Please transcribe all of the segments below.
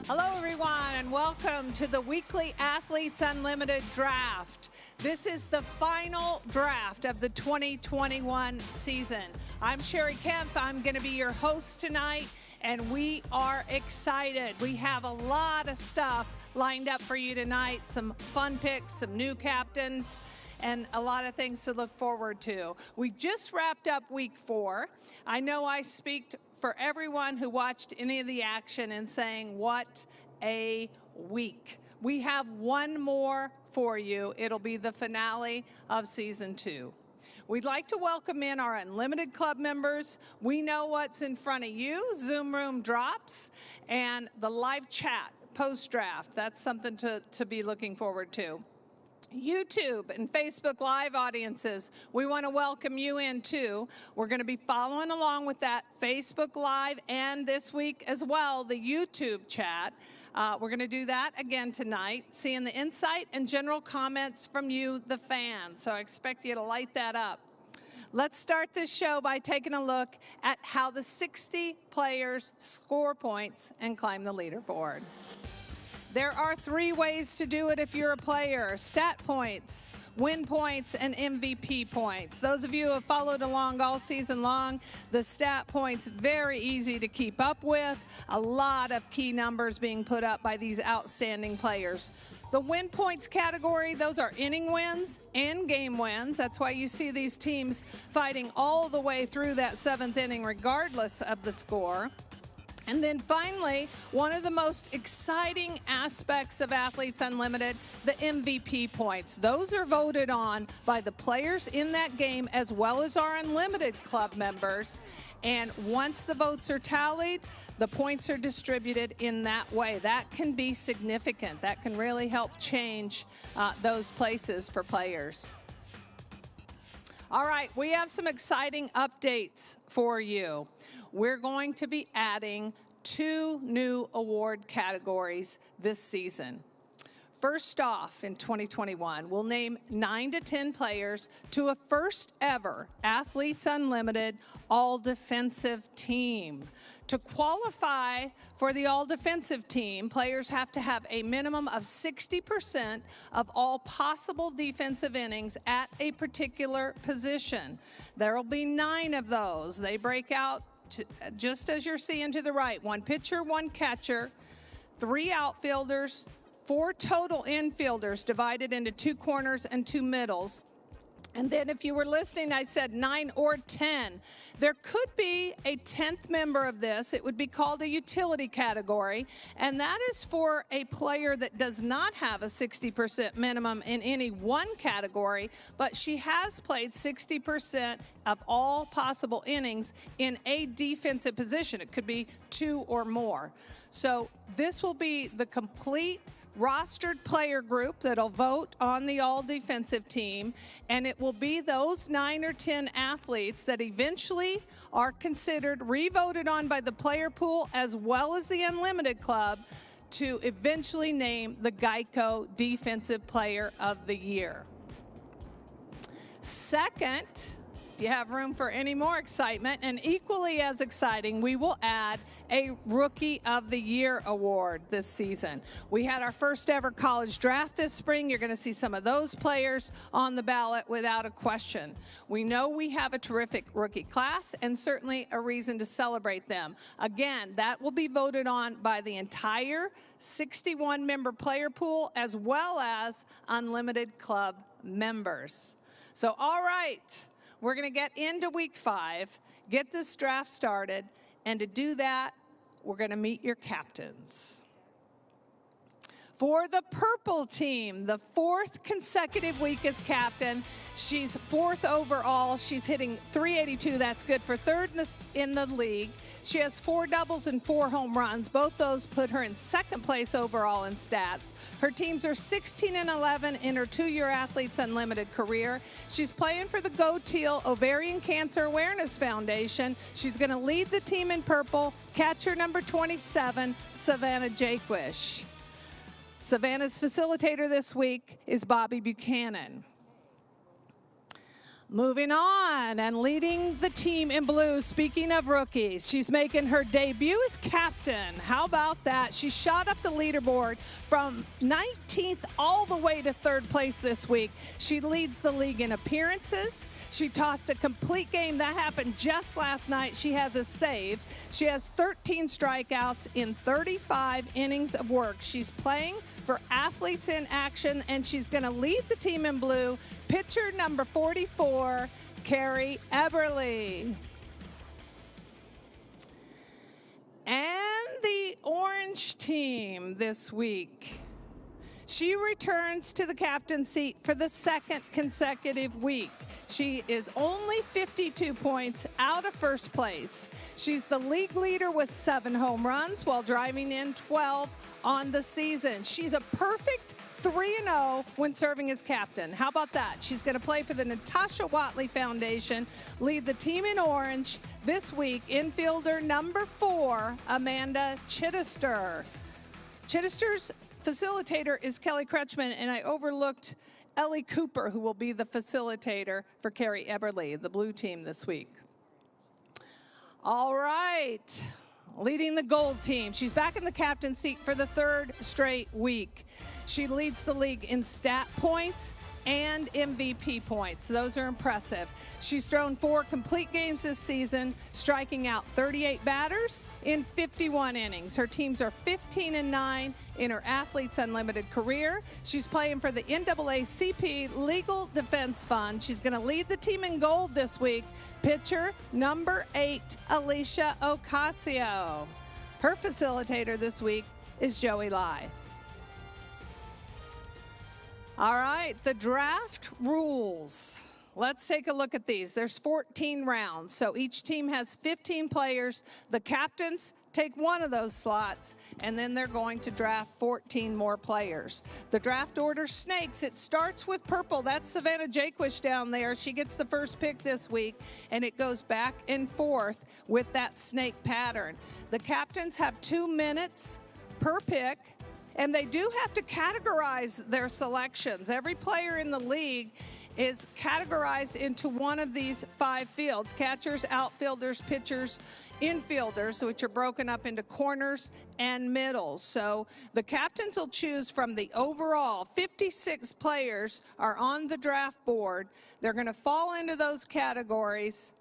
Hello, everyone, and welcome to the weekly Athletes Unlimited Draft. This is the final draft of the 2021 season. I'm Sherry Kemp. I'm going to be your host tonight, and we are excited. We have a lot of stuff lined up for you tonight, some fun picks, some new captains, and a lot of things to look forward to. We just wrapped up week 4. I know I speak for everyone who watched any of the action and saying, what a week. We have one more for you. It'll be the finale of season 2. We'd like to welcome in our Unlimited Club members. We know what's in front of you, Zoom room drops, and the live chat post-draft. That's something to be looking forward to. YouTube and Facebook Live audiences, we want to welcome you in too. We're going to be following along with that Facebook Live and this week as well, the YouTube chat. We're going to do that again tonight, seeing the insight and general comments from you, the fans. So I expect you to light that up. Let's start this show by taking a look at how the 60 players score points and climb the leaderboard. There are 3 ways to do it if you're a player: stat points, win points, and MVP points. Those of you who have followed along all season long, the stat points, very easy to keep up with. A lot of key numbers being put up by these outstanding players. The win points category, those are inning wins and game wins. That's why you see these teams fighting all the way through that 7th inning regardless of the score. And then finally, one of the most exciting aspects of Athletes Unlimited, the MVP points. Those are voted on by the players in that game as well as our Unlimited Club members. And once the votes are tallied, the points are distributed in that way. That can be significant. That can really help change those places for players. All right, we have some exciting updates for you. We're going to be adding 2 new award categories this season. First off, in 2021, we'll name 9 to 10 players to a first ever Athletes Unlimited all-defensive team. To qualify for the all-defensive team, players have to have a minimum of 60% of all possible defensive innings at a particular position. There will be 9 of those. They break out just as you're seeing to the right: 1 pitcher, 1 catcher, 3 outfielders, 4 total infielders divided into 2 corners and 2 middles. And then if you were listening, I said 9 or 10. There could be a 10th member of this. It would be called a utility category, and that is for a player that does not have a 60% minimum in any one category, but she has played 60% of all possible innings in a defensive position. It could be 2 or more. So this will be the complete rostered player group that'll vote on the all-defensive team, and it will be those 9 or 10 athletes that eventually are considered re-voted on by the player pool as well as the Unlimited Club to eventually name the Geico Defensive Player of the Year. Second, if you have room for any more excitement, and equally as exciting, we will add a Rookie of the Year award this season. We had our first ever college draft this spring. You're going to see some of those players on the ballot without a question. We know we have a terrific rookie class and certainly a reason to celebrate them. Again, that will be voted on by the entire 61-member player pool as well as Unlimited Club members. So, all right. We're going to get into week 5, get this draft started, and to do that, we're going to meet your captains. For the purple team, the 4th consecutive week as captain. She's 4th overall. She's hitting .382. That's good for 3rd in the league. She has 4 doubles and 4 home runs. Both those put her in 2nd place overall in stats. Her teams are 16-11 in her 2-year Athletes Unlimited career. She's playing for the Go Teal Ovarian Cancer Awareness Foundation. She's going to lead the team in purple. Catcher number 27, Savannah Jaquish. Savannah's facilitator this week is Bobby Buchanan. Moving on and leading the team in blue, speaking of rookies, she's making her debut as captain. How about that? She shot up the leaderboard from 19th all the way to 3rd place this week. She leads the league in appearances. She tossed a complete game. That happened just last night. She has a save. She has 13 strikeouts in 35 innings of work. She's playing for Athletes in Action, and she's going to lead the team in blue. Pitcher number 44, Carrie Eberly. And the orange team this week. She returns to the captain's seat for the 2nd consecutive week. She is only 52 points out of 1st place. She's the league leader with 7 home runs while driving in 12 on the season. She's a perfect 3-0 when serving as captain. How about that? She's going to play for the Natasha Watley Foundation, lead the team in orange this week. Infielder number 4, Amanda Chidister. Chidister's facilitator is Kelly Kretschmann, and I overlooked Ellie Cooper, who will be the facilitator for Carrie Eberly, the blue team this week. All right, leading the gold team. She's back in the captain's seat for the 3rd straight week. She leads the league in stat points and MVP points. Those are impressive. She's thrown 4 complete games this season, striking out 38 batters in 51 innings. Her teams are 15-9 in her Athletes Unlimited career. She's playing for the NAACP Legal Defense Fund. She's going to lead the team in gold this week. Pitcher number 8, Alicia Ocasio. Her facilitator this week is Joey Lai. All right, the draft rules. Let's take a look at these. There's 14 rounds, so each team has 15 players. The captains take one of those slots, and then they're going to draft 14 more players. The draft order snakes. It starts with purple. That's Savannah Jaquish down there. She gets the first pick this week, and it goes back and forth with that snake pattern. The captains have 2 minutes per pick, and they do have to categorize their selections. Every player in the league is categorized into one of these 5 fields: catchers, outfielders, pitchers, infielders, which are broken up into corners and middles. So the captains will choose from the overall 56 players are on the draft board. They're going to fall into those categories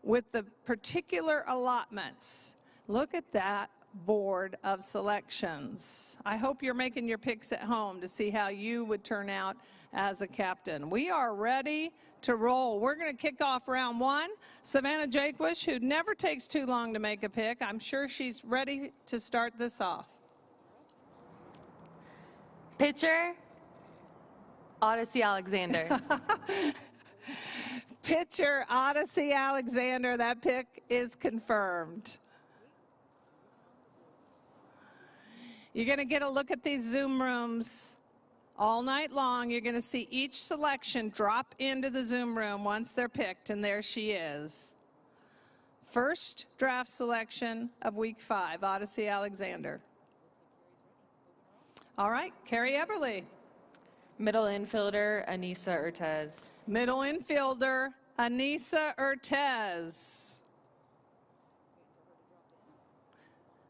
with the particular allotments. Look at that board of selections. I hope you're making your picks at home to see how you would turn out as a captain. We are ready to roll. We're going to kick off round 1. Savannah Jaquish, who never takes too long to make a pick, I'm sure she's ready to start this off. Pitcher, Odyssey Alexander. Pitcher, Odyssey Alexander. That pick is confirmed. You're going to get a look at these Zoom rooms all night long. You're going to see each selection drop into the Zoom room once they're picked, and there she is. First draft selection of week 5, Odyssey Alexander. All right, Carrie Eberly. Middle infielder, Anissa Urtez. Middle infielder, Anissa Urtez.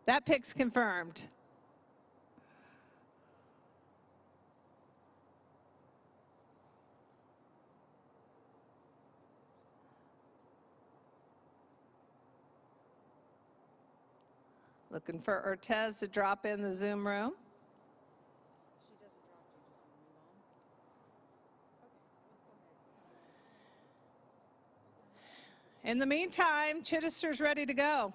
That pick's confirmed. Looking for Urtez to drop in the Zoom room. In the meantime, Chidister's ready to go.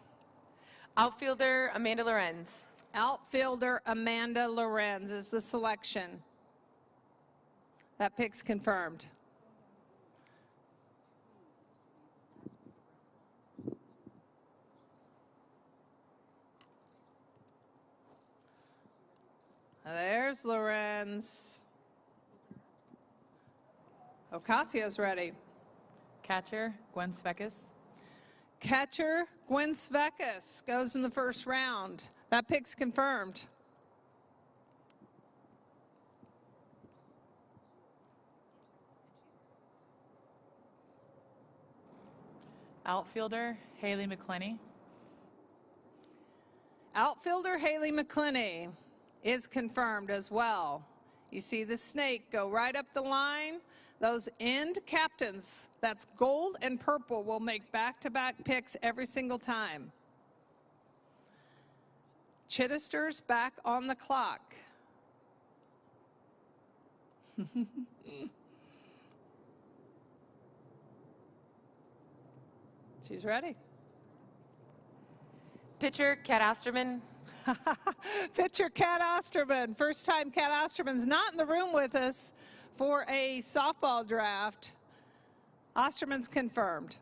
Outfielder, Amanda Lorenz. Outfielder Amanda Lorenz is the selection. That pick's confirmed. There's Lorenz. Ocasio's ready. Catcher, Gwen Svekis. Catcher Gwen Svekis goes in the first round. That pick's confirmed. Outfielder, Haley Mcclenny. Outfielder Haley Mcclenny is confirmed as well. You see the snake go right up the line. Those end captains, that's gold and purple, will make back-to-back picks every single time. Chidister's back on the clock. She's ready. Pitcher, Kat Osterman. Pitcher Kat Osterman. First time Kat Osterman's not in the room with us for a softball draft. Osterman's confirmed.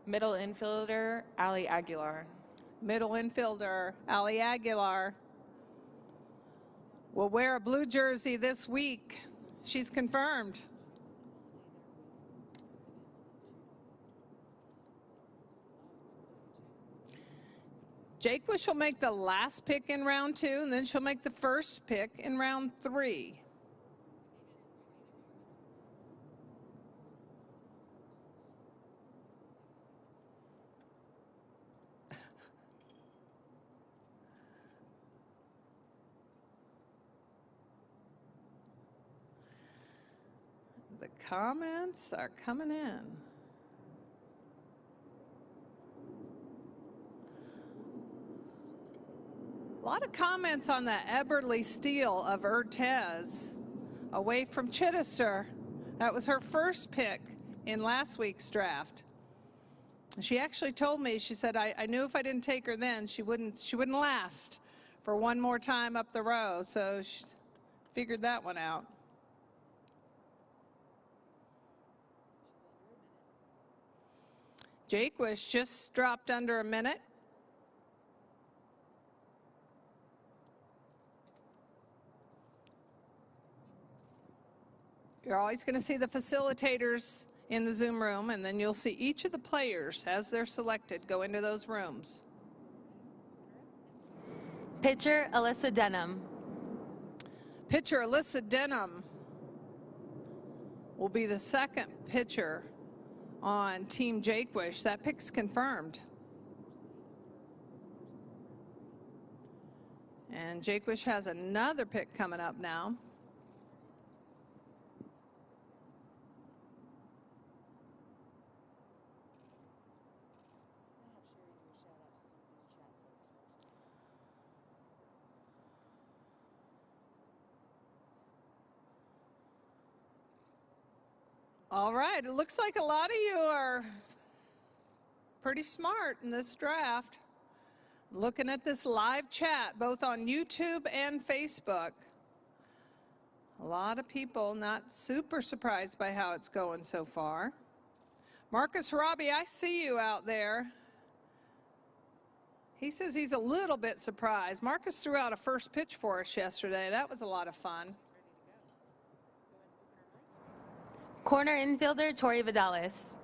Middle infielder, Ali Aguilar. Middle infielder, Ali Aguilar will wear a blue jersey this week. She's confirmed. Jaquish will make the last pick in round 2, and then she'll make the first pick in round 3. The comments are coming in. A lot of comments on that Eberly steal of Urtez away from Chidister. That was her first pick in last week's draft. She actually told me, she said, I knew if I didn't take her then, she wouldn't last for one more time up the row. So she figured that one out. Jaquish just dropped under a minute. You're always going to see the facilitators in the Zoom room, and then you'll see each of the players as they're selected go into those rooms. Pitcher, Alyssa Denham. Pitcher Alyssa Denham will be the second pitcher on Team Jaquish. That pick's confirmed. And Jaquish has another pick coming up now. All right, it looks like a lot of you are pretty smart in this draft. Looking at this live chat, both on YouTube and Facebook. A lot of people not super surprised by how it's going so far. Marcus Harabi, I see you out there. He says he's a little bit surprised. Marcus threw out a first pitch for us yesterday. That was a lot of fun. Corner infielder, Tori Vidalis.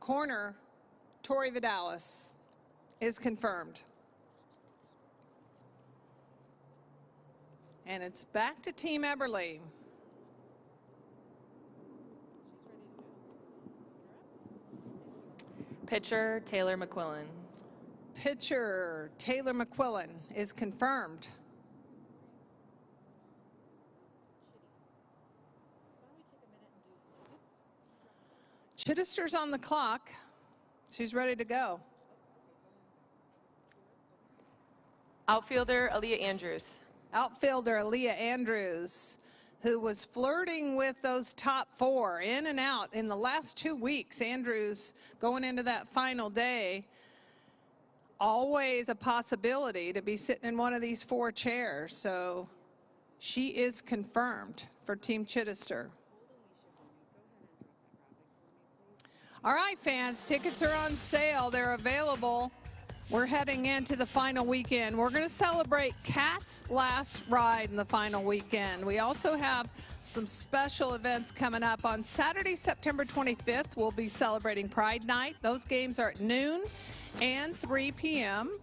Corner, Tori Vidalis is confirmed. And it's back to Team Eberly. Pitcher, Taylor McQuillan. Pitcher, Taylor McQuillan is confirmed. Chidister's on the clock. She's ready to go. Outfielder, Aaliyah Andrews. Outfielder, Aaliyah Andrews, who was flirting with those top 4 in and out in the last 2 weeks. Andrews going into that final day, always a possibility to be sitting in one of these 4 chairs. So she is confirmed for Team Chidister. All right, fans, tickets are on sale. They're available. We're heading into the final weekend. We're going to celebrate Kat's last ride in the final weekend. We also have some special events coming up. On Saturday, September 25th, we'll be celebrating Pride Night. Those games are at noon and 3 p.m.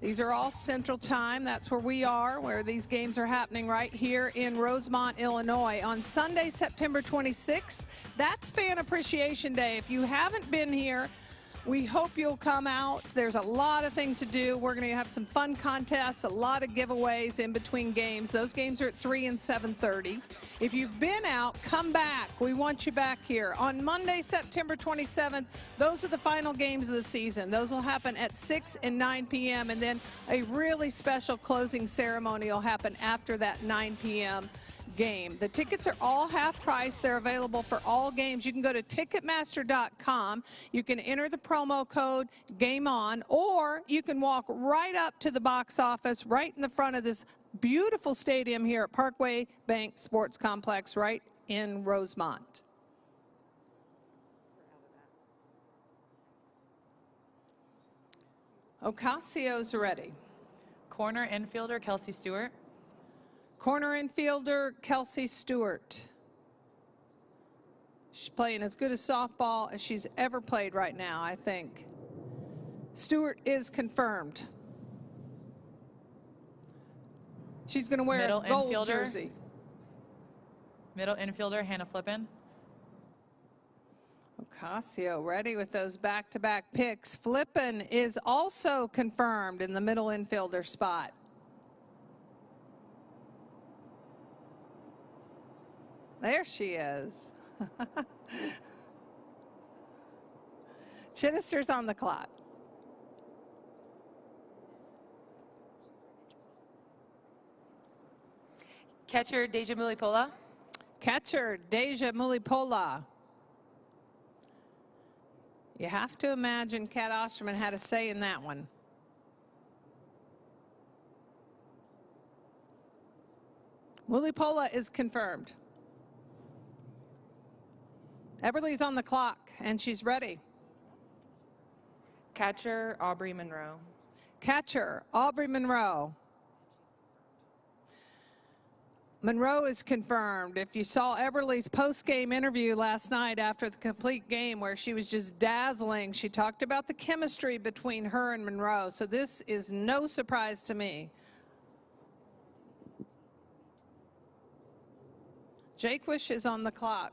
These are all Central Time. That's where we are, where these games are happening right here in Rosemont, Illinois. On Sunday, September 26th, that's Fan Appreciation Day. If you haven't been here, we hope you'll come out. There's a lot of things to do. We're going to have some fun contests, a lot of giveaways in between games. Those games are at 3 and 7:30. If you've been out, come back. We want you back here. On Monday, September 27th, those are the final games of the season. Those will happen at 6 and 9 p.m. And then a really special closing ceremony will happen after that 9 p.m. game. The tickets are all half price. They're available for all games. You can go to Ticketmaster.com. You can enter the promo code Game On, or you can walk right up to the box office right in the front of this beautiful stadium here at Parkway Bank Sports Complex right in Rosemont. Ocasio's ready. Corner infielder, Kelsey Stewart. Corner infielder, Kelsey Stewart. She's playing as good a softball as she's ever played right now, I think. Stewart is confirmed. She's going to wear Middle a gold infielder. jersey. Middle infielder, Hannah Flippin. Ocasio ready with those back-to-back picks. Flippin is also confirmed in the middle infielder spot. There she is. Chidister's on the clock. Catcher, Deja Mulipola. Catcher, Deja Mulipola. You have to imagine Kat Osterman had a say in that one. Mulipola is confirmed. Eberly's on the clock, and she's ready. Catcher, Aubrey Monroe. Catcher, Aubrey Monroe. Monroe is confirmed. If you saw Eberly's post-game interview last night after the complete game where she was just dazzling, she talked about the chemistry between her and Monroe. So this is no surprise to me. Jaquish is on the clock.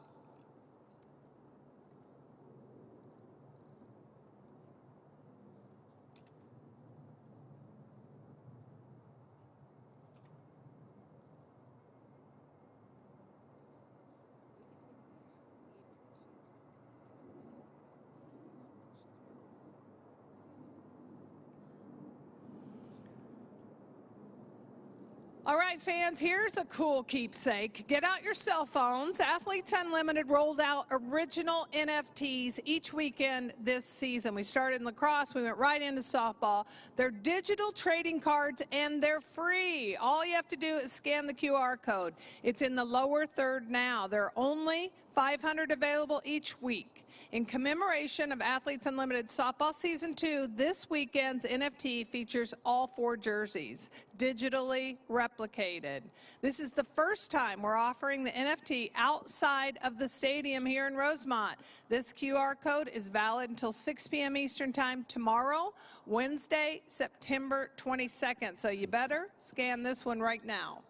All right, fans, here's a cool keepsake. Get out your cell phones. Athletes Unlimited rolled out original NFTs each weekend this season. We started in lacrosse. We went right into softball. They're digital trading cards, and they're free. All you have to do is scan the QR code. It's in the lower third now. There are only 500 available each week. In commemoration of Athletes Unlimited Softball Season 2, this weekend's NFT features all 4 jerseys, digitally replicated. This is the first time we're offering the NFT outside of the stadium here in Rosemont. This QR code is valid until 6 p.m. Eastern Time tomorrow, Wednesday, September 22nd. So you better scan this one right now.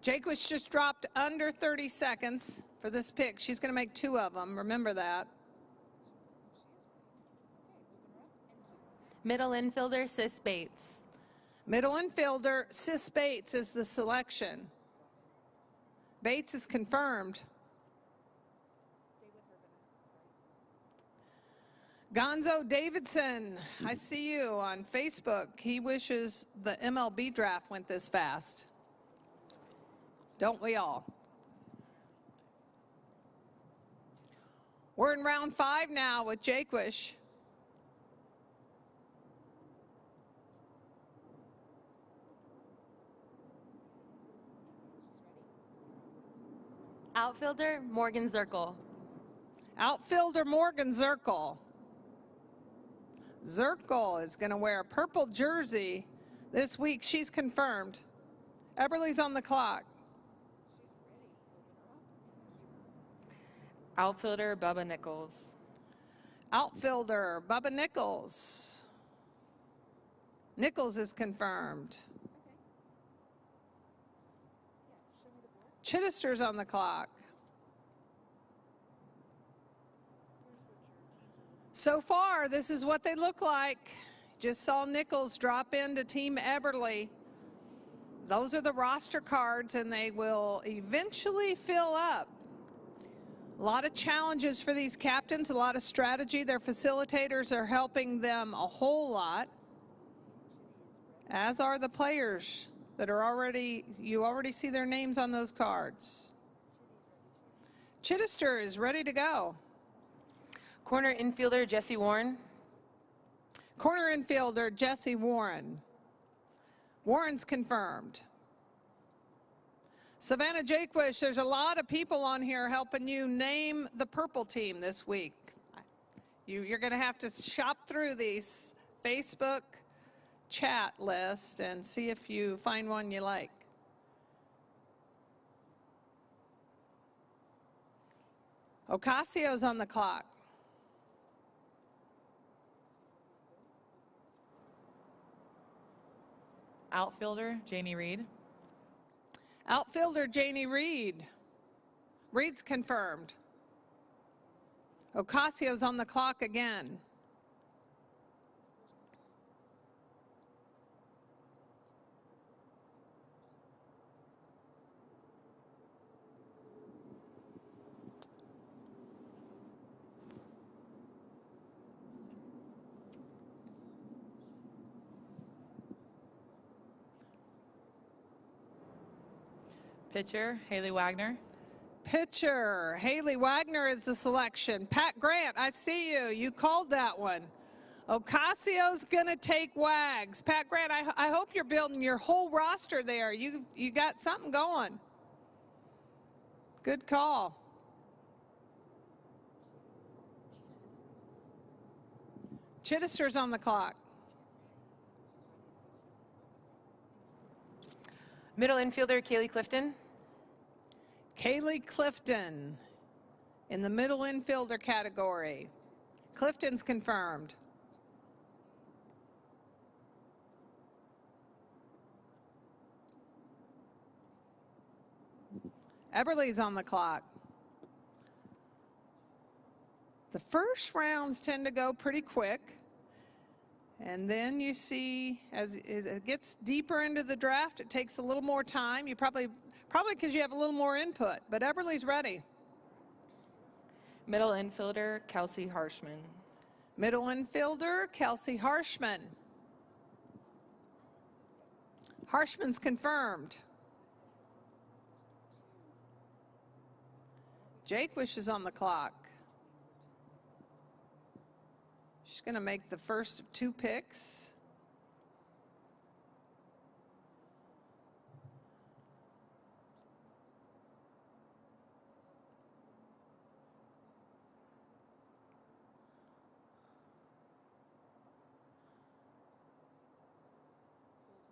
Jaquish just dropped under 30 seconds for this pick. She's going to make 2 of them. Remember that. Middle infielder, Sis Bates. Middle infielder, Sis Bates is the selection. Bates is confirmed. Gonzo Davidson, I see you on Facebook. He wishes the MLB draft went this fast. Don't we all? We're in round 5 now with Jaquish. Outfielder, Morgan Zirkle. Outfielder Morgan Zirkle. Zirkle is going to wear a purple jersey this week. She's confirmed. Eberly's on the clock. Outfielder, Bubba Nichols. Outfielder, Bubba Nichols. Nichols is confirmed. Chidister's on the clock. So far, this is what they look like. Just saw Nichols drop into Team Eberly. Those are the roster cards, and they will eventually fill up. A lot of challenges for these captains, a lot of strategy. Their facilitators are helping them a whole lot, as are the players that are already, you already see their names on those cards. Chidister is ready to go. Corner infielder Jesse Warren. Corner infielder Jesse Warren. Warren's confirmed. Savannah Jaquish, there's a lot of people on here helping you name the purple team this week. You're going to have to shop through these Facebook chat list and see if you find one you like. Ocasio's on the clock. Outfielder, Janie Reed. Outfielder Janie Reed. Reed's confirmed. Ocasio's on the clock again. Pitcher, Haley Wagner. Pitcher, Haley Wagner is the selection. Pat Grant, I see you. You called that one. Ocasio's going to take Wags. Pat Grant, I hope you're building your whole roster there. You got something going. Good call. Chidister's on the clock. Middle infielder Kaylee Clifton. Kaylee Clifton in the middle infielder category. Clifton's confirmed. Eberly's on the clock. The first rounds tend to go pretty quick. And then you see, as it gets deeper into the draft, it takes a little more time. You probably because you have a little more input, but Eberly's ready. Middle infielder Kelsey Harshman. Middle infielder Kelsey Harshman. Harshman's confirmed. Jaquish is on the clock. She's going to make the first of 2 picks.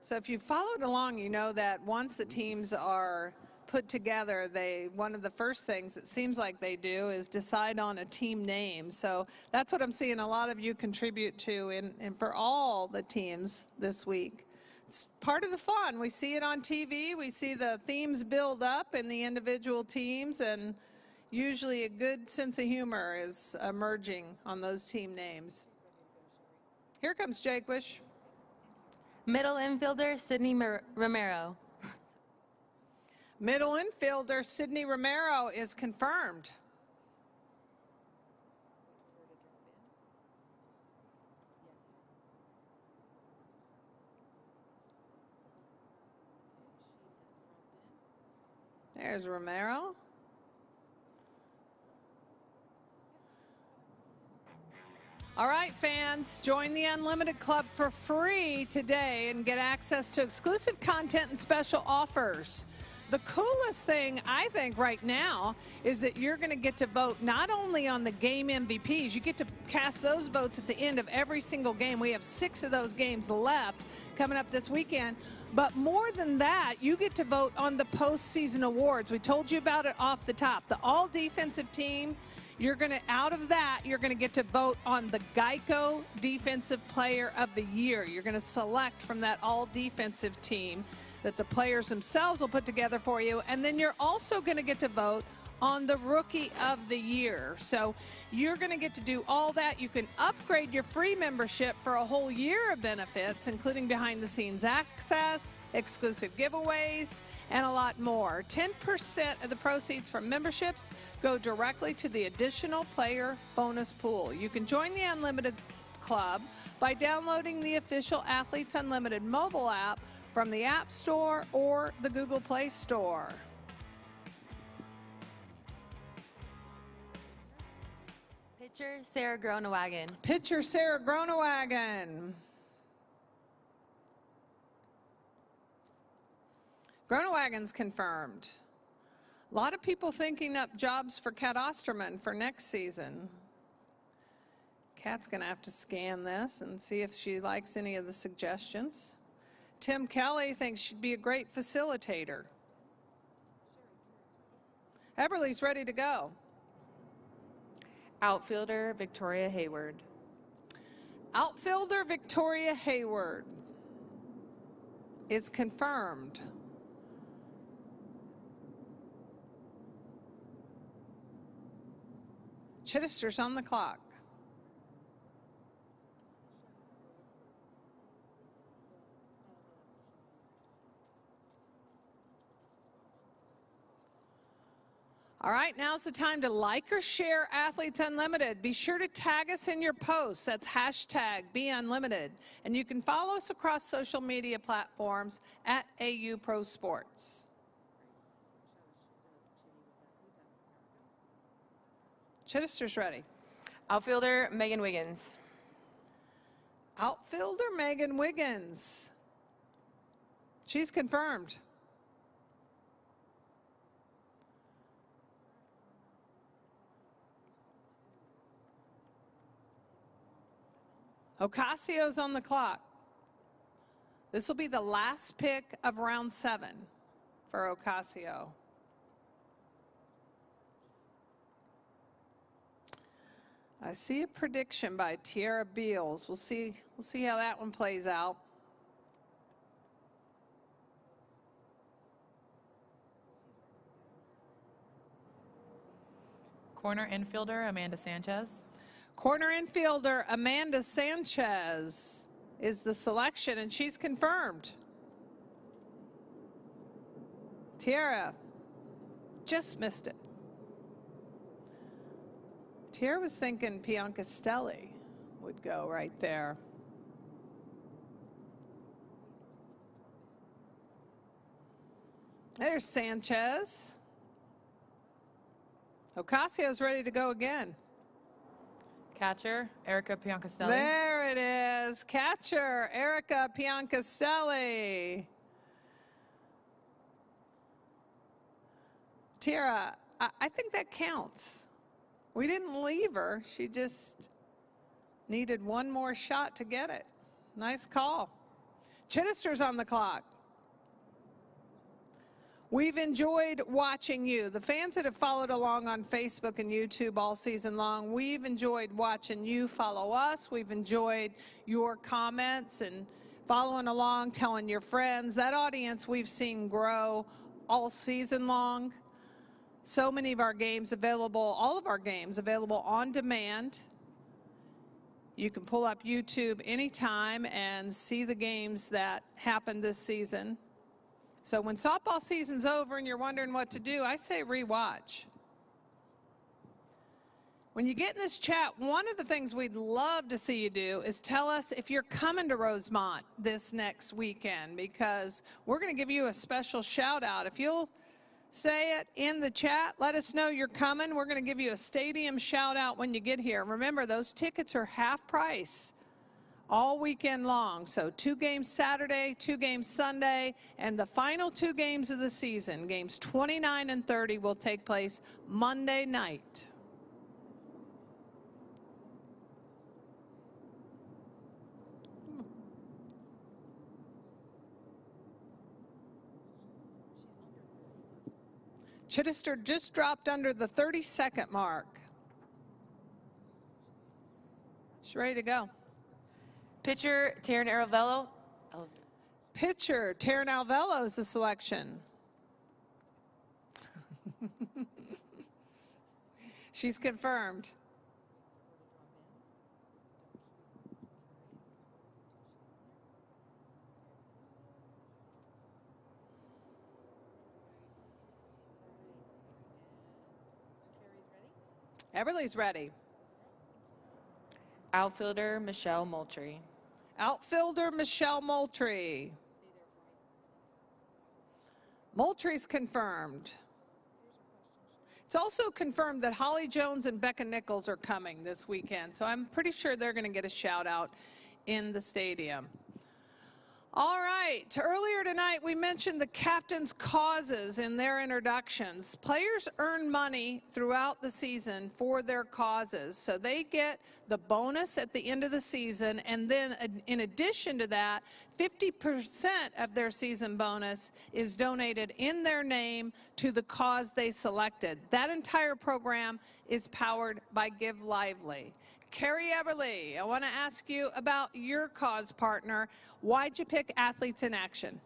So if you followed along, you know that once the teams are put together, one of the first things it seems like they do is decide on a team name. So that's what I'm seeing a lot of you contribute to and for all the teams this week. It's part of the fun. We see it on TV. We see the themes build up in the individual teams, and usually a good sense of humor is emerging on those team names. Here comes Jaquish. Middle infielder Sydney Romero. Middle infielder Sydney Romero is confirmed. There's Romero. All right, fans, join the Unlimited Club for free today and get access to exclusive content and special offers. The coolest thing, I think, right now is that you're going to get to vote not only on the game MVPs, you get to cast those votes at the end of every single game. We have 6 of those games left coming up this weekend. But more than that, you get to vote on the postseason awards. We told you about it off the top. The all-defensive team Out of that, you're going to get to vote on the Geico Defensive Player of the Year. You're going to select from that all-defensive team that the players themselves will put together for you. And then you're also going to get to vote on the Rookie of the Year. So you're going to get to do all that. You can upgrade your free membership for a whole year of benefits, including behind-the-scenes access, exclusive giveaways, and a lot more. 10% of the proceeds from memberships go directly to the additional player bonus pool. You can join the Unlimited Club by downloading the official Athletes Unlimited mobile app from the App Store or the Google Play Store. Pitcher, Sarah Gronewagen. Pitcher, Sarah Gronewagen. Gronewagen's confirmed. A lot of people thinking up jobs for Kat Osterman for next season. Kat's going to have to scan this and see if she likes any of the suggestions. Tim Kelly thinks she'd be a great facilitator. Eberly's ready to go. Outfielder, Victoria Hayward. Outfielder Victoria Hayward is confirmed. Chidister's on the clock. All right, now's the time to like or share Athletes Unlimited. Be sure to tag us in your posts. That's hashtag #BeUnlimited. And you can follow us across social media platforms at AU Pro Sports. Chidister's ready. Outfielder, Megan Wiggins. Outfielder Megan Wiggins. She's confirmed. Ocasio's on the clock. This will be the last pick of round 7 for Ocasio. I see a prediction by Tierra Beals. We'll see how that one plays out. Corner infielder, Amanda Sanchez. Corner infielder Amanda Sanchez is the selection, and she's confirmed. Tierra just missed it. Tierra was thinking Piancastelli would go right there. There's Sanchez. Ocasio's ready to go again. Catcher, Erica Piancastelli. There it is. Catcher, Erica Piancastelli. Tierra, I think that counts. We didn't leave her. She just needed one more shot to get it. Nice call. Chidister's on the clock. We've enjoyed watching you. The fans that have followed along on Facebook and YouTube all season long, we've enjoyed watching you follow us. We've enjoyed your comments and following along, telling your friends. That audience we've seen grow all season long. So many of our games available, all of our games available on demand. You can pull up YouTube anytime and see the games that happened this season. So when softball season's over and you're wondering what to do, I say rewatch. When you get in this chat, one of the things we'd love to see you do is tell us if you're coming to Rosemont this next weekend, because we're going to give you a special shout out. If you'll say it in the chat, let us know you're coming. We're going to give you a stadium shout out when you get here. Remember, those tickets are half price all weekend long. So 2 games Saturday, 2 games Sunday, and the final 2 games of the season, games 29 and 30, will take place Monday night. Chidister just dropped under the 30-second mark. She's ready to go. Pitcher, Taryn Aravello. Pitcher, Taryn Alvello is the selection. She's confirmed. Eberly's ready. Outfielder, Michelle Moultrie. Outfielder, Michelle Moultrie. Moultrie's confirmed. It's also confirmed that Holly Jones and Becca Nichols are coming this weekend, so I'm pretty sure they're going to get a shout out in the stadium. All right, earlier tonight we mentioned the captain's causes in their introductions. Players earn money throughout the season for their causes, so they get the bonus at the end of the season, and then in addition to that, 50% of their season bonus is donated in their name to the cause they selected. That entire program is powered by Give Lively. Carrie Eberly, I want to ask you about your cause partner. Why'd you pick Athletes in Action?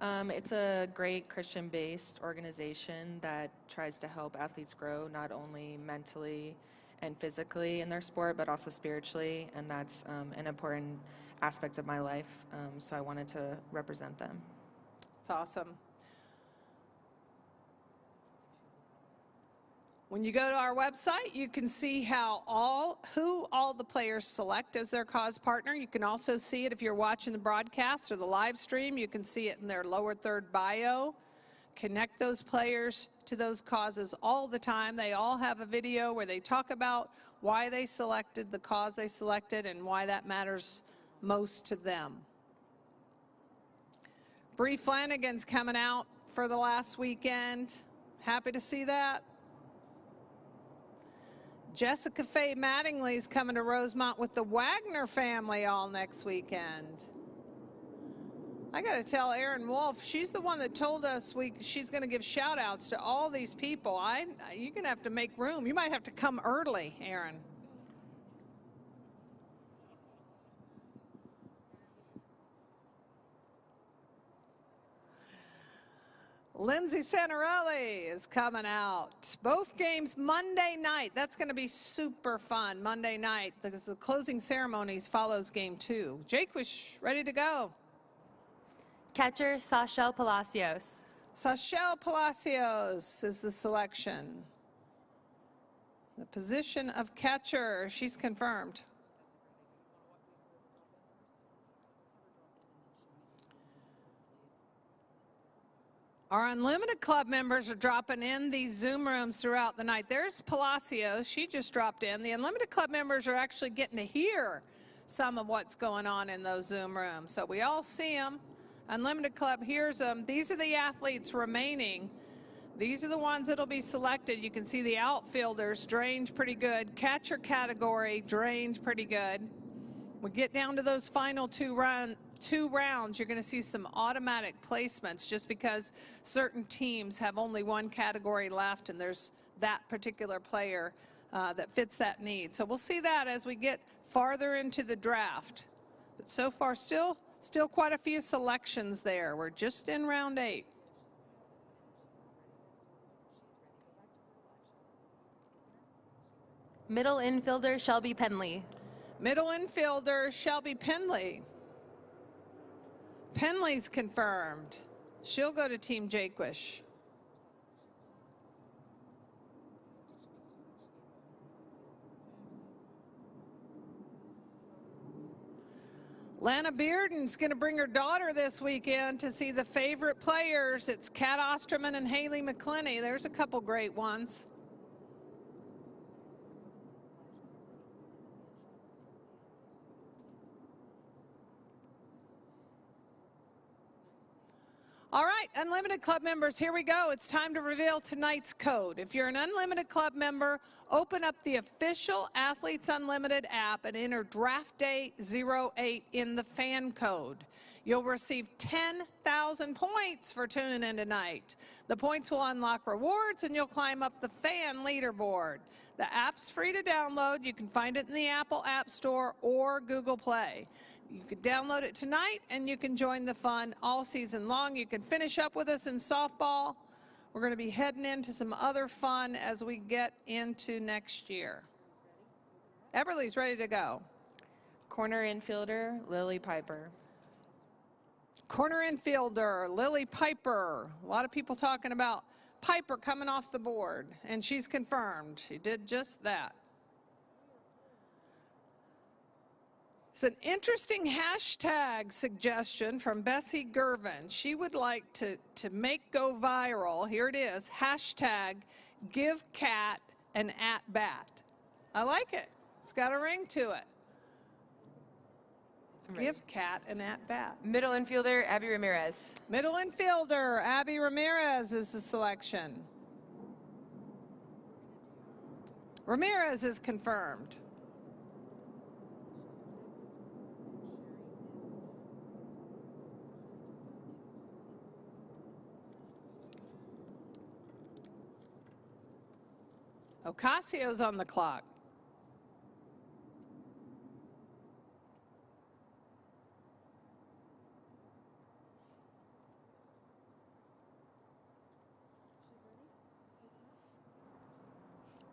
It's a great Christian-based organization that tries to help athletes grow not only mentally and physically in their sport, but also spiritually, and that's an important aspect of my life, so I wanted to represent them. It's awesome. When you go to our website, you can see who all the players select as their cause partner. You can also see it if you're watching the broadcast or the live stream. You can see it in their lower third bio. Connect those players to those causes all the time. They all have a video where they talk about why they selected the cause they selected and why that matters most to them. Bree Flanagan's coming out for the last weekend. Happy to see that. Jessica Faye Mattingly's coming to Rosemont with the Wagner family all next weekend. I got to tell Erin Wolf, she's the one that told us she's going to give shout outs to all these people. You're going to have to make room. You might have to come early, Erin. Lindsay Santarelli is coming out. Both games Monday night. That's going to be super fun Monday night because the closing ceremonies follows game 2. Jaquish, ready to go. Catcher, Sashel Palacios. Sashel Palacios is the selection. The position of catcher, she's confirmed. Our Unlimited Club members are dropping in these Zoom rooms throughout the night. There's Palacios. She just dropped in. The Unlimited Club members are actually getting to hear some of what's going on in those Zoom rooms. So we all see them. Unlimited Club hears them. These are the athletes remaining. These are the ones that'll be selected. You can see the outfielders drained pretty good. Catcher category drained pretty good. We get down to those final two rounds, you're going to see some automatic placements just because certain teams have only one category left and there's that particular player that fits that need. So we'll see that as we get farther into the draft. But so far, still quite a few selections there. We're just in round 8. Middle infielder, Shelby Penley. Middle infielder, Shelby Penley. Penley's confirmed. She'll go to Team Jaquish. Lana Bearden's going to bring her daughter this weekend to see the favorite players. It's Kat Osterman and Haley Mcclenny. There's a couple great ones. All right, Unlimited Club members, here we go. It's time to reveal tonight's code. If you're an Unlimited Club member, open up the official Athletes Unlimited app and enter Draft Day 08 in the fan code. You'll receive 10,000 points for tuning in tonight. The points will unlock rewards and you'll climb up the fan leaderboard. The app's free to download. You can find it in the Apple App Store or Google Play. You can download it tonight and you can join the fun all season long. You can finish up with us in softball. We're going to be heading into some other fun as we get into next year. Eberly's ready to go. Corner infielder, Lily Piper. Corner infielder, Lily Piper. A lot of people talking about Piper coming off the board, and she's confirmed. She did just that. It's an interesting hashtag suggestion from Bessie Gervin. She would like to make go viral. Here it is, hashtag give cat an at bat. I like it. It's got a ring to it. Give cat an at bat. Middle infielder, Abby Ramirez. Middle infielder, Abby Ramirez is the selection. Ramirez is confirmed. Ocasio's on the clock.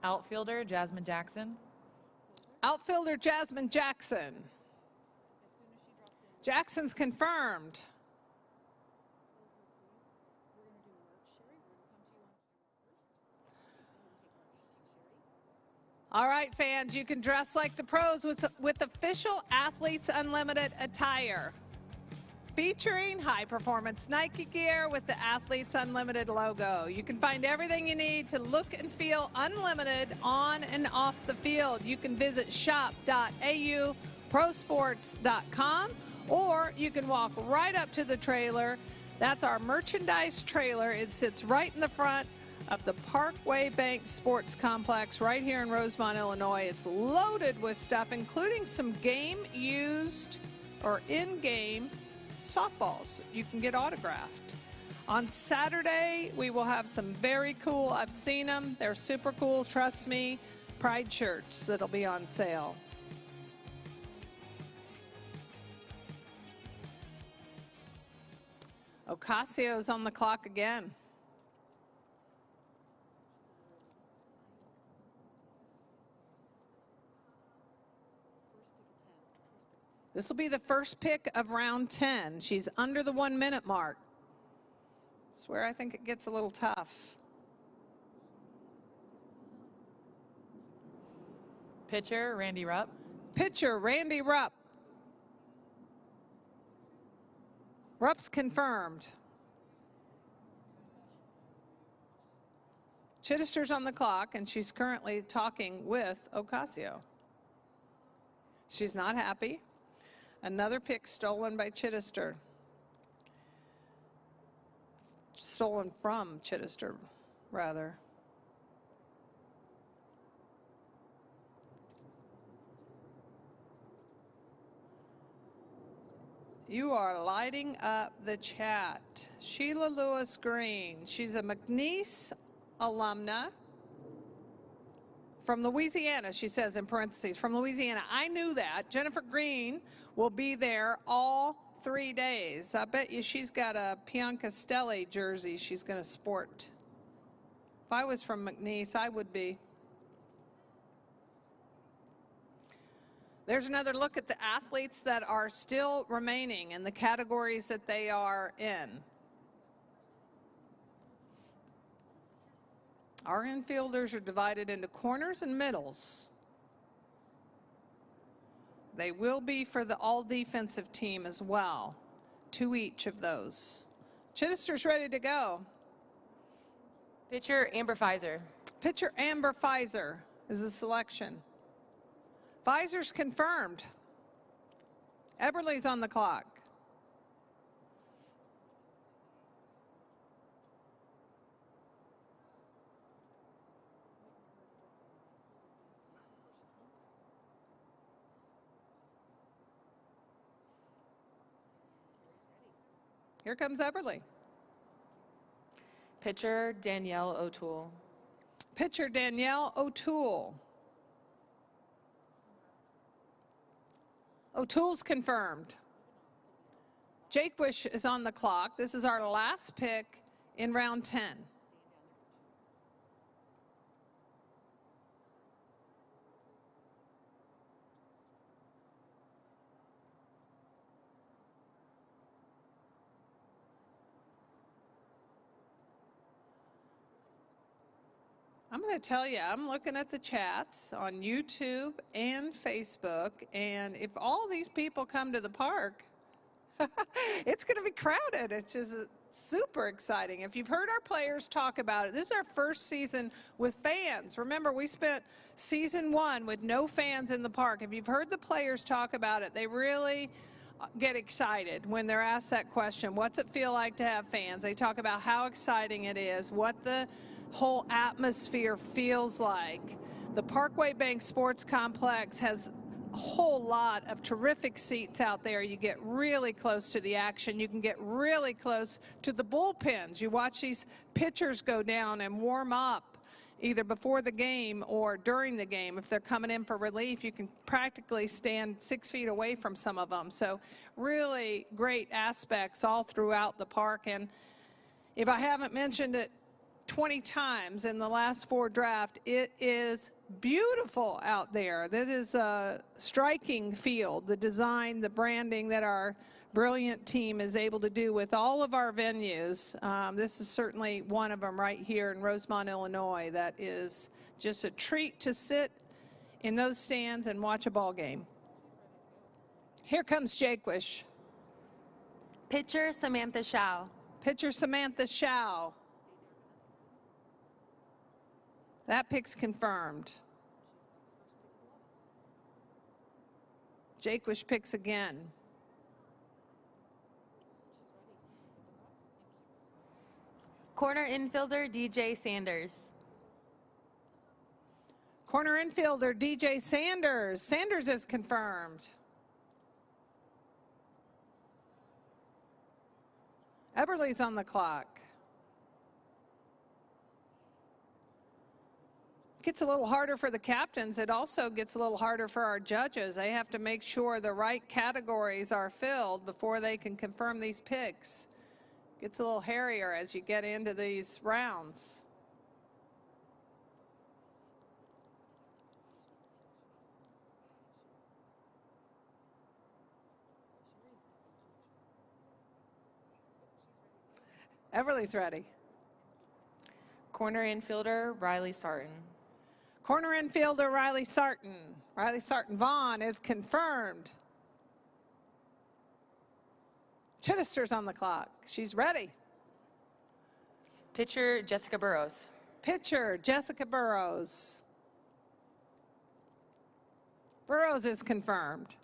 Outfielder, Jasmine Jackson. Outfielder, Jasmine Jackson. Jackson's confirmed. All right, fans, you can dress like the pros with official Athletes Unlimited attire. Featuring high-performance Nike gear with the Athletes Unlimited logo. You can find everything you need to look and feel unlimited on and off the field. You can visit shop.auprosports.com, or you can walk right up to the trailer. That's our merchandise trailer. It sits right in the front of the Parkway Bank Sports Complex right here in Rosemont, Illinois. It's loaded with stuff, including some game-used or in-game softballs you can get autographed. On Saturday, we will have some very cool, I've seen them, they're super cool, trust me, pride shirts that'll be on sale. Ocasio's on the clock again. This will be the first pick of round 10. She's under the 1 minute mark. That's where I think it gets a little tough. Pitcher, Randy Rupp. Pitcher, Randy Rupp. Rupp's confirmed. Chidister's on the clock, and she's currently talking with Ocasio. She's not happy. Another pick stolen by Chidister. Stolen from Chidister, rather. You are lighting up the chat. Sheila Lewis Green. She's a McNeese alumna. From Louisiana, she says in parentheses, from Louisiana. I knew that. Jennifer Green will be there all 3 days. I bet you she's got a Piancastelli jersey she's going to sport. If I was from McNeese, I would be. There's another look at the athletes that are still remaining and the categories that they are in. Our infielders are divided into corners and middles. They will be for the all-defensive team as well, 2 each of those. Chidister's ready to go. Pitcher, Amber Pfizer. Pitcher Amber Pfizer is the selection. Pfizer's confirmed. Eberly's on the clock. Here comes Eberly. Pitcher, Danielle O'Toole. Pitcher Danielle O'Toole. O'Toole's confirmed. Jaquish is on the clock. This is our last pick in round 10. I'm going to tell you, I'm looking at the chats on YouTube and Facebook, and if all these people come to the park, it's going to be crowded. It's just super exciting. If you've heard our players talk about it, this is our first season with fans. Remember, we spent season 1 with no fans in the park. If you've heard the players talk about it, they really get excited when they're asked that question, what's it feel like to have fans? They talk about how exciting it is, what the whole atmosphere feels like. The Parkway Bank Sports Complex has a whole lot of terrific seats out there. You get really close to the action. You can get really close to the bullpens. You watch these pitchers go down and warm up either before the game or during the game. If they're coming in for relief, you can practically stand 6 feet away from some of them. So really great aspects all throughout the park. And if I haven't mentioned it 20 times in the last 4 drafts, it is beautiful out there. This is a striking field, the design, the branding that our brilliant team is able to do with all of our venues. This is certainly one of them right here in Rosemont, Illinois. That is just a treat to sit in those stands and watch a ball game. Here comes Jaquish. Pitcher Samantha Shao. Pitcher Samantha Shao. That pick's confirmed. Jaquish picks again. Corner infielder DJ Sanders. Corner infielder DJ Sanders. Sanders is confirmed. Eberly's on the clock. Gets a little harder for the captains. It also gets a little harder for our judges. They have to make sure the right categories are filled before they can confirm these picks. Gets a little hairier as you get into these rounds. Eberly's ready. Corner infielder, Riley Sarton. Corner infielder Riley Sarton. Riley Sarton Vaughn is confirmed. Chidister's on the clock. She's ready. Pitcher Jessica Burrows. Pitcher Jessica Burrows. Burrows is confirmed.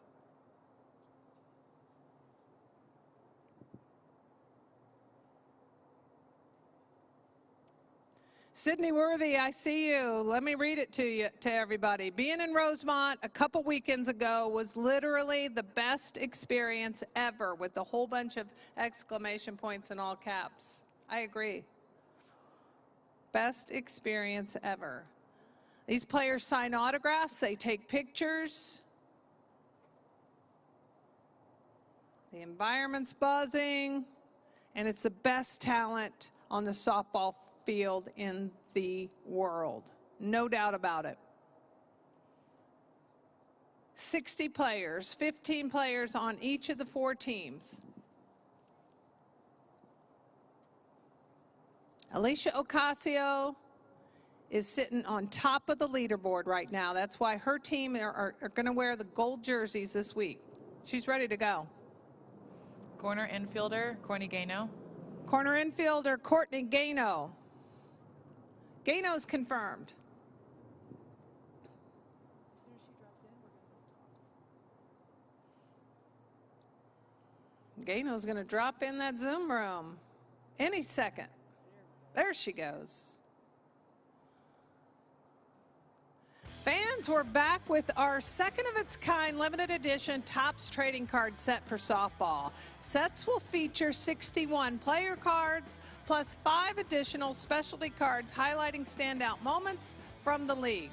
Sydney Worthy, I see you. Let me read it to everybody. Being in Rosemont a couple weekends ago was literally the best experience ever, with a whole bunch of exclamation points in all caps. I agree. Best experience ever. These players sign autographs, they take pictures. The environment's buzzing, and it's the best talent on the softball field in the world. No doubt about it. 60 players, 15 players on each of the 4 teams. Alicia Ocasio is sitting on top of the leaderboard right now. That's why her team are going to wear the gold jerseys this week. She's ready to go. Corner infielder, Courtney Gano. Corner infielder, Courtney Gano. Gano's confirmed. Gano's going to drop in that Zoom room any second. There she goes. Fans Fans, we're back with our second of its kind limited edition Topps trading card set for softball. Sets will feature 61 player cards plus 5 additional specialty cards highlighting standout moments from the league.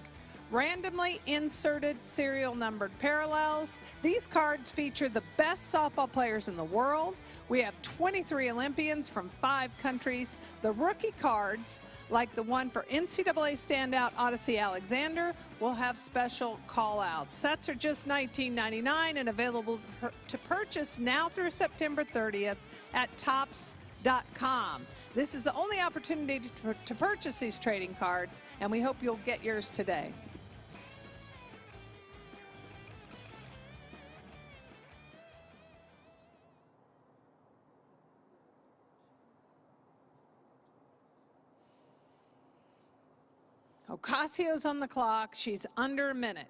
Randomly inserted serial numbered parallels. These cards feature the best softball players in the world. We have 23 Olympians from 5 countries. The rookie cards, like the one for NCAA standout Odyssey Alexander, will have special call-outs. Sets are just $19.99 and available to purchase now through September 30th at Topps.com. This is the only opportunity to purchase these trading cards, and we hope you'll get yours today. Ocasio's on the clock. She's under a minute.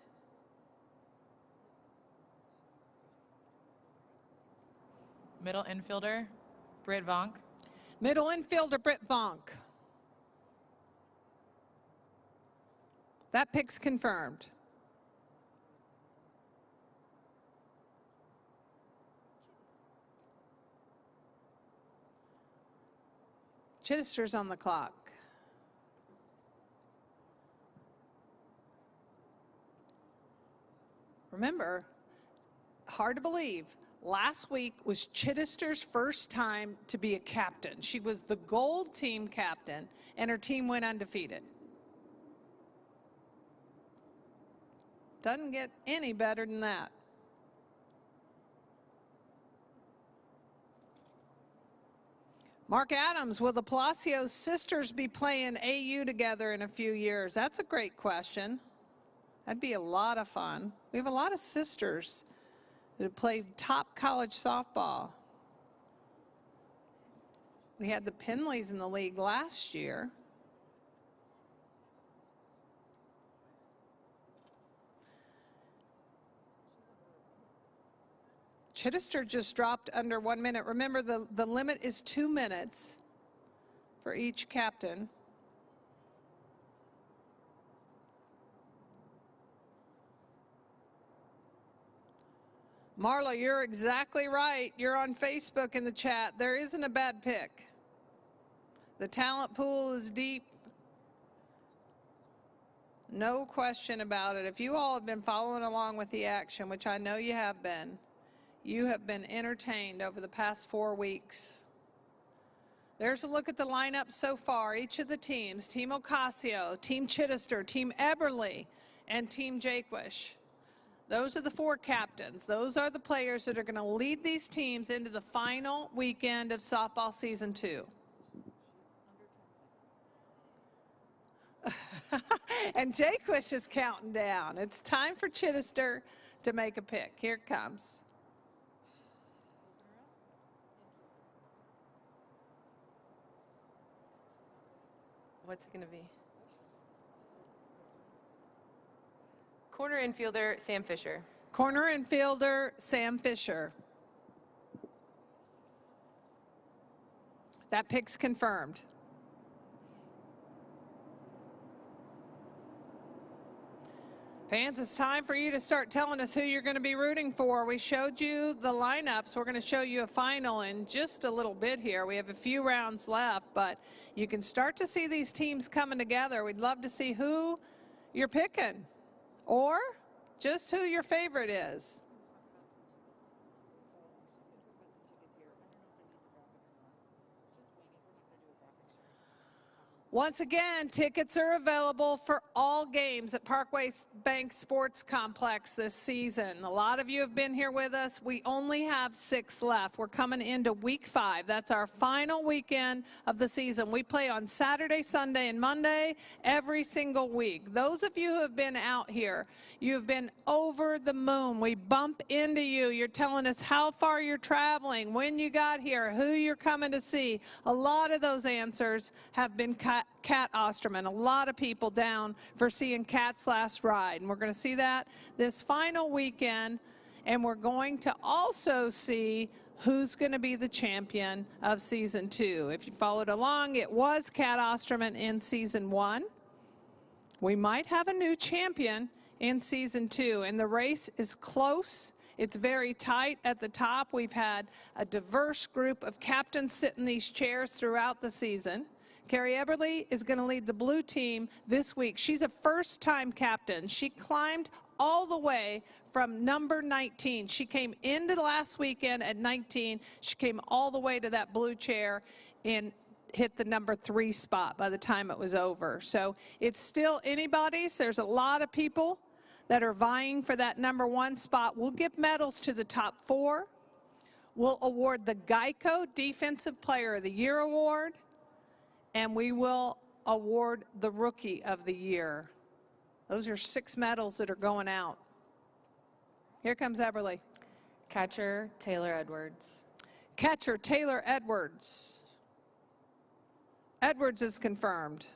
Middle infielder, Britt Vonk. Middle infielder, Britt Vonk. That pick's confirmed. Chidister's on the clock. Remember, hard to believe, last week was Chidister's first time to be a captain. She was the gold team captain, and her team went undefeated. Doesn't get any better than that. Mark Adams, will the Palacios sisters be playing AU together in a few years? That's a great question. That'd be a lot of fun. We have a lot of sisters that play top college softball. We had the Penleys in the league last year. Chidister just dropped under 1 minute. Remember, the limit is 2 minutes for each captain. Marla, you're exactly right. You're on Facebook in the chat. There isn't a bad pick. The talent pool is deep. No question about it. If you all have been following along with the action, which I know you have been entertained over the past 4 weeks. There's a look at the lineup so far. Each of the teams, Team Ocasio, Team Chidister, Team Eberly, and Team Jaquish. Those are the 4 captains. Those are the players that are going to lead these teams into the final weekend of softball season 2. And Jaquish is counting down. It's time for Chidister to make a pick. Here it comes. What's it going to be? Corner infielder, Sam Fisher. Corner infielder, Sam Fisher. That pick's confirmed. Fans, it's time for you to start telling us who you're going to be rooting for. We showed you the lineups. We're going to show you a final in just a little bit here. We have a few rounds left, but you can start to see these teams coming together. We'd love to see who you're picking or just who your favorite is. Once again, tickets are available for all games at Parkway Bank Sports Complex this season. A lot of you have been here with us. We only have 6 left. We're coming into week 5. That's our final weekend of the season. We play on Saturday, Sunday, and Monday every single week. Those of you who have been out here, you've been over the moon. We bump into you. You're telling us how far you're traveling, when you got here, who you're coming to see. A lot of those answers have been Cat Osterman. A lot of people down for seeing Cat's last ride. And we're going to see that this final weekend. And we're going to also see who's going to be the champion of season 2. If you followed along, it was Cat Osterman in season 1. We might have a new champion in season 2. And the race is close. It's very tight at the top. We've had a diverse group of captains sit in these chairs throughout the season. Carrie Eberly is going to lead the blue team this week. She's a first-time captain. She climbed all the way from number 19. She came into the last weekend at 19. She came all the way to that blue chair and hit the number 3 spot by the time it was over. So it's still anybody's. There's a lot of people that are vying for that number 1 spot. We'll give medals to the top 4. We'll award the Geico Defensive Player of the Year award, and we will award the Rookie of the Year. Those are 6 medals that are going out. Here comes Eberly. Catcher, Taylor Edwards. Catcher, Taylor Edwards. Edwards is confirmed.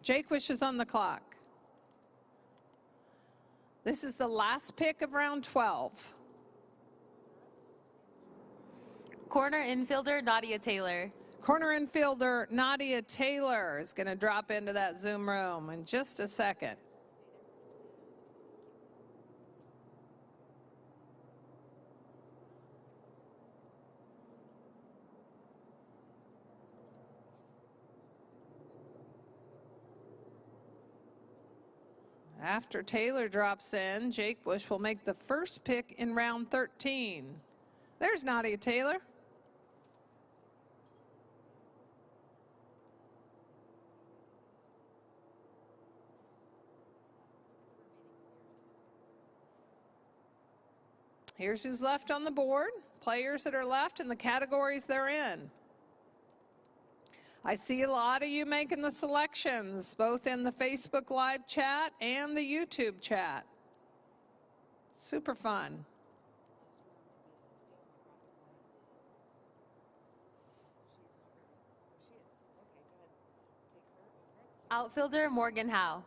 Jaquish is on the clock. This is the last pick of round 12. Corner infielder, Nadia Taylor. Corner infielder Nadia Taylor is going to drop into that Zoom room in just a second. After Taylor drops in, Jaquish will make the first pick in round 13. There's Nadia Taylor. Here's who's left on the board, players that are left and the categories they're in. I see a lot of you making the selections, both in the Facebook Live chat and the YouTube chat. Super fun. Outfielder, Morgan Howe.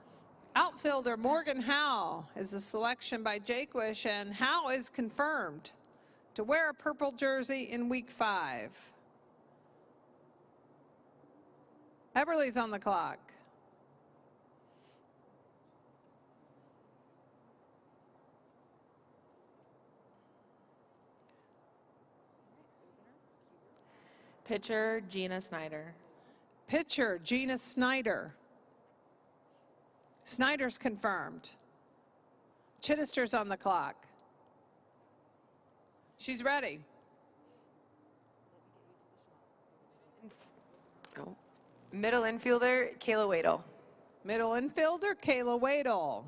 Outfielder Morgan Howe is the selection by Jaquish, and Howe is confirmed to wear a purple jersey in week 5. Eberly's on the clock. Pitcher, Gina Snyder. Pitcher Gina Snyder. Snyder's confirmed. Chidister's on the clock. She's ready. Oh. Middle infielder, Kayla Wadle. Middle infielder, Kayla Wadle.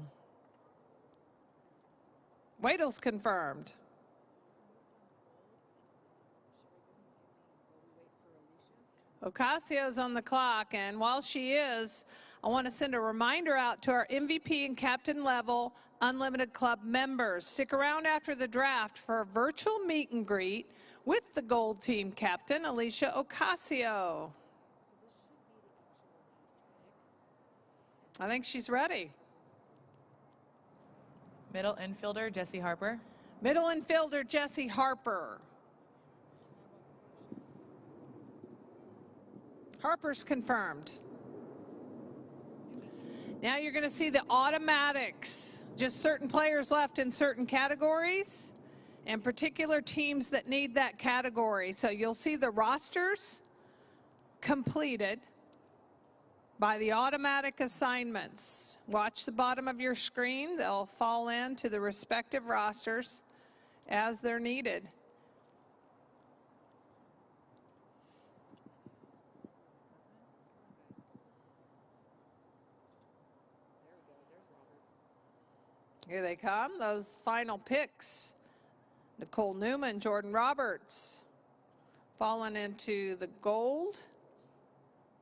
Wadle's confirmed. Ocasio's on the clock, and while she is, I want to send a reminder out to our MVP and captain level Unlimited Club members. Stick around after the draft for a virtual meet and greet with the Gold Team captain, Alicia Ocasio. I think she's ready. Middle infielder, Jesse Harper. Middle infielder, Jesse Harper. Harper's confirmed. Now you're going to see the automatics. Just certain players left in certain categories and particular teams that need that category. So you'll see the rosters completed by the automatic assignments. Watch the bottom of your screen. They'll fall into the respective rosters as they're needed. Here they come, those final picks. Nicole Newman, Jordan Roberts, falling into the gold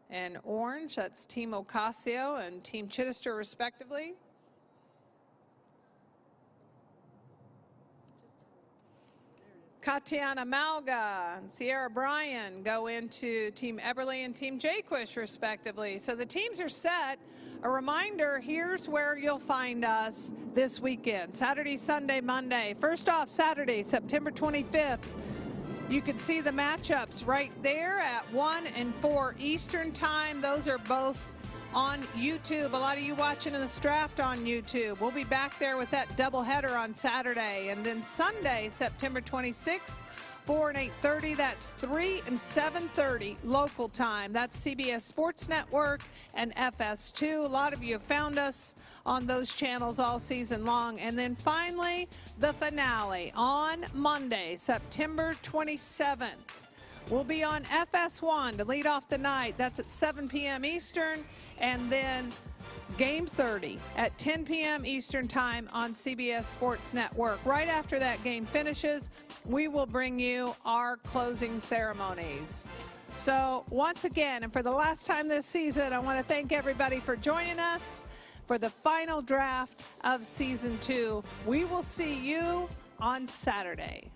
and orange. That's Team Ocasio and Team Chidister, respectively. Katiana Malga and Sierra Bryan go into Team Eberly and Team Jaquish, respectively. So the teams are set. A reminder, here's where you'll find us this weekend. Saturday, Sunday, Monday. First off, Saturday, September 25th. You can see the matchups right there at 1 and 4 Eastern time. Those are both on YouTube. A lot of you watching in this draft on YouTube. We'll be back there with that doubleheader on Saturday. And then Sunday, September 26th, 4 and 8:30. That's 3 and 7:30 local time. That's CBS Sports Network and FS2. A lot of you have found us on those channels all season long. And then finally, the finale on Monday, September 27th. We'll be on FS1 to lead off the night. That's at 7 p.m. Eastern. And then Game 30 at 10 p.m. Eastern time on CBS Sports Network. Right after that game finishes, we will bring you our closing ceremonies. So once again, and for the last time this season, I want to thank everybody for joining us for the final draft of Season 2. We will see you on Saturday.